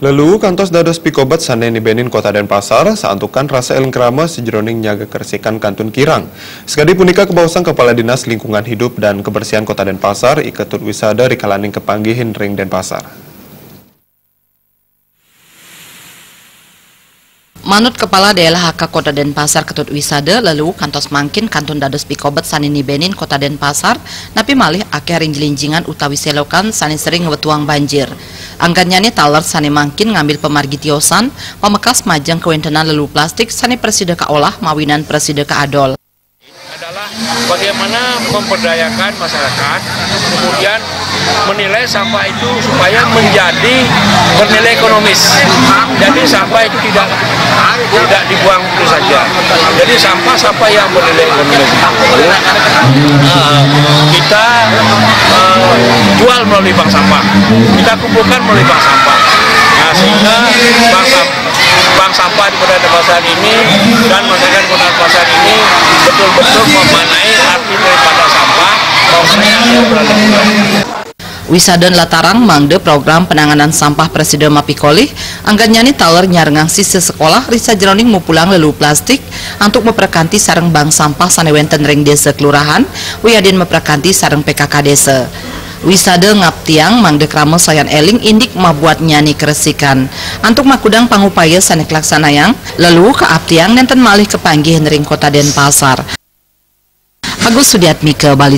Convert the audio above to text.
Lalu kantos dados pikobat saneni benin Kota Denpasar saantukan rasa eling krama sejroning nyaga kersikan Kantun Kirang. Sekadi punika kebawasan Kepala Dinas Lingkungan Hidup dan Kebersihan Kota Denpasar iketut wisada rikalaning kepanggihin ring Denpasar. Manut Kepala DLHK Kota Denpasar ketut wisada lalu kantos mangkin Kantun dados pikobat sanini benin Kota Denpasar napi malih akeh rinjlinjingan utawi selokan sani sering ngewetuang banjir. Anggannyane taler sani mangkin ngambil pemargi tiosan pemekas majang kewentenan lalu plastik sani presida ka olah mawinan presida ka adol. Adalah bagaimana memperdayakan masyarakat, kemudian menilai sampah itu supaya menjadi bernilai ekonomis. Jadi sampah itu tidak dibuang begitu saja. Jadi sampah yang bernilai ekonomis itu kita jual melalui bank sampah, kita kumpulkan melalui bank sampah. Nah, sehingga bank sampah di Kota Denpasar ini dan masyarakat Kota Denpasar ini betul-betul memaknai arti daripada sampah bahwasanya dia berada. Wisada latarang mangde program penanganan sampah Presiden Mapikoli anggannyani taler nyarengang sisi sekolah risa jeroning mau pulang lalu plastik untuk memperkanti sareng bank sampah sanewenten ring desa kelurahan wiadin memperkanti sareng PKK desa. Wisada ngaptiang mangde krama sayan eling indik mabuat nyani keresikan antuk makudang pangupaya sanek laksanayang lalu keaptiang nenten malih kepanggih ring Kota Denpasar. Agus Sudiatmike Bali.